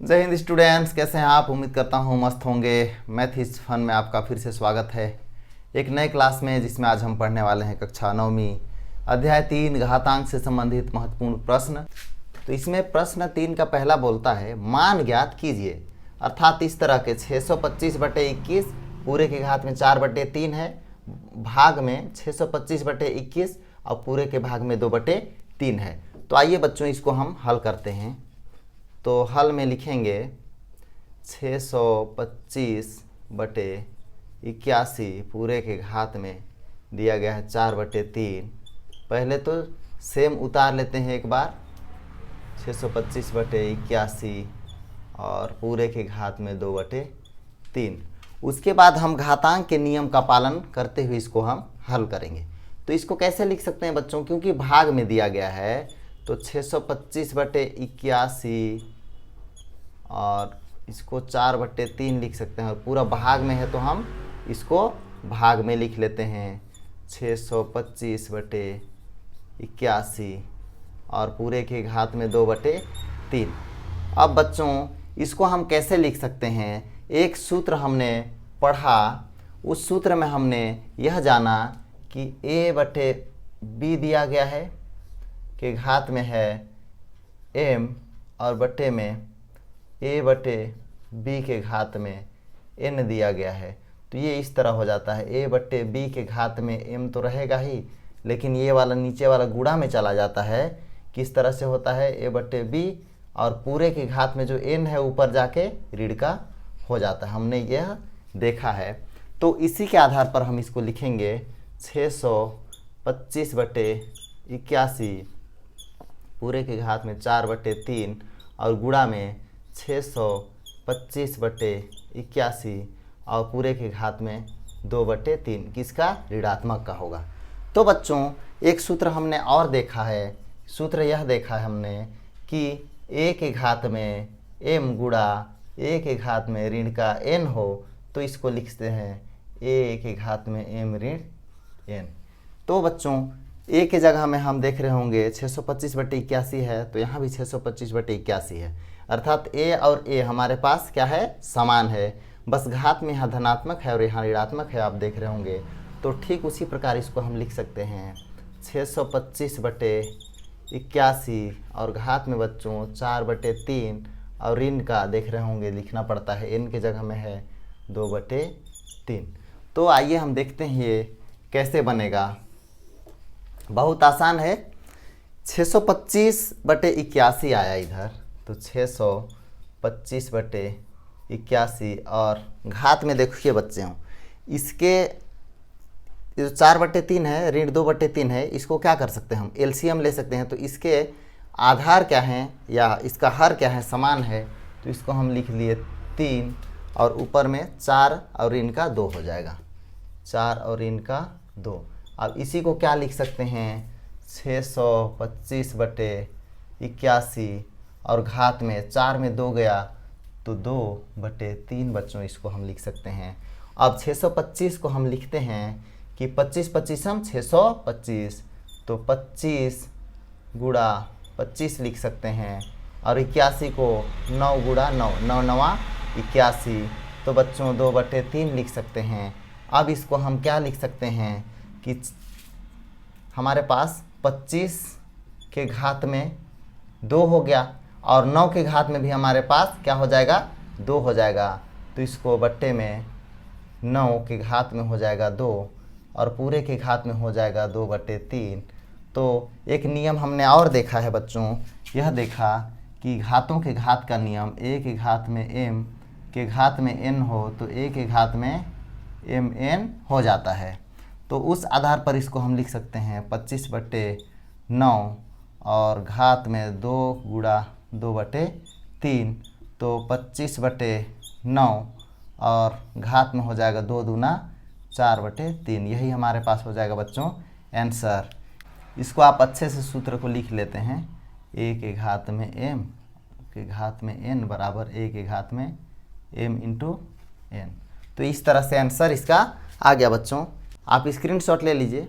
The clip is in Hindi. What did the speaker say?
जय हिंद स्टूडेंट्स, कैसे हैं आप। उम्मीद करता हूँ मस्त होंगे। मैथ इज फन में आपका फिर से स्वागत है एक नए क्लास में, जिसमें आज हम पढ़ने वाले हैं कक्षा 9वीं अध्याय 3 घातांक से संबंधित महत्वपूर्ण प्रश्न। तो इसमें प्रश्न 3 का पहला बोलता है मान ज्ञात कीजिए। अर्थात इस तरह के 625/21 पूरे के घात में 4/3 है, भाग में 625/21 और पूरे के भाग में 2/3 है। तो आइए बच्चों इसको हम हल करते हैं। तो हल में लिखेंगे 625/81 पूरे के घात में दिया गया है 4/3। पहले तो सेम उतार लेते हैं एक बार, 625/81 और पूरे के घात में 2/3। उसके बाद हम घातांक के नियम का पालन करते हुए इसको हम हल करेंगे। तो इसको कैसे लिख सकते हैं बच्चों, क्योंकि भाग में दिया गया है तो 625/81 और इसको 4/3 लिख सकते हैं, और पूरा भाग में है तो हम इसको भाग में लिख लेते हैं 625/81 और पूरे के घात में 2/3। अब बच्चों इसको हम कैसे लिख सकते हैं, एक सूत्र हमने पढ़ा, उस सूत्र में हमने यह जाना कि a/b दिया गया है के घात में है m और बटे में a/b के घात में n दिया गया है। तो ये इस तरह हो जाता है, a/b के घात में m तो रहेगा ही, लेकिन ये वाला नीचे वाला गुणा में चला जाता है। किस तरह से होता है, a/b और पूरे के घात में जो n है ऊपर जाके ऋण का हो जाता है, हमने यह देखा है। तो इसी के आधार पर हम इसको लिखेंगे 625/81 पूरे के घात में 4/3 और गुणा में 625/81 और पूरे के घात में 2/3, किसका, ऋणात्मक का होगा। तो बच्चों एक सूत्र हमने और देखा है, सूत्र यह देखा है हमने कि a के घात में m गुणा a के घात में ऋण का n हो, तो इसको लिखते हैं a के घात में m ऋण n। तो बच्चों a के जगह में हम देख रहे होंगे 625/81 है, तो यहाँ भी 625/81 है, अर्थात a और a हमारे पास क्या है, समान है, बस घात में यहाँ धनात्मक है और यहाँ ऋणात्मक है, आप देख रहे होंगे। तो ठीक उसी प्रकार इसको हम लिख सकते हैं 625/81 और घात में बच्चों 4/3 और ऋण का देख रहे होंगे लिखना पड़ता है, n के जगह में है 2/3। तो आइए हम देखते हैं ये कैसे बनेगा। बहुत आसान है, 625/81 आया इधर, तो 625/81 और घात में देखिए बच्चे इसके जो 4/3 है, ऋण 2/3 है, इसको क्या कर सकते हैं हम, एलसीएम ले सकते हैं। तो इसके आधार क्या हैं या इसका हर क्या है, समान है, तो इसको हम लिख लिए 3 और ऊपर में 4 और ऋण का 2 हो जाएगा, 4 और ऋण का 2। अब इसी को क्या लिख सकते हैं, 625/81 और घात में 4 में 2 गया तो 2/3 बच्चों इसको हम लिख सकते हैं। अब 625 को हम लिखते हैं कि 25 हम 625, तो 25 गुणा 25 लिख सकते हैं, और 81 को 9 गुणा 9, 9 9 81, तो बच्चों 2/3 लिख सकते हैं। अब इसको हम क्या लिख सकते हैं कि हमारे पास 25 के घात में 2 हो गया और 9 के घात में भी हमारे पास क्या हो जाएगा, 2 हो जाएगा, तो इसको बट्टे में 9 के घात में हो जाएगा 2 और पूरे के घात में हो जाएगा 2/3। तो एक नियम हमने और देखा है बच्चों, यह देखा कि घातों के घात का नियम, a के घात में m के घात में n हो तो a के घात में mn हो जाता है। तो उस आधार पर इसको हम लिख सकते हैं 25/9 और घात में 2 गुणा 2/3, तो 25/9 और घात में हो जाएगा 2 दूना 4/3। यही हमारे पास हो जाएगा बच्चों आंसर। इसको आप अच्छे से सूत्र को लिख लेते हैं, a के घात में m के घात में n बराबर a के घात में m इंटू n। तो इस तरह से आंसर इसका आ गया बच्चों। आप स्क्रीनशॉट ले लीजिए।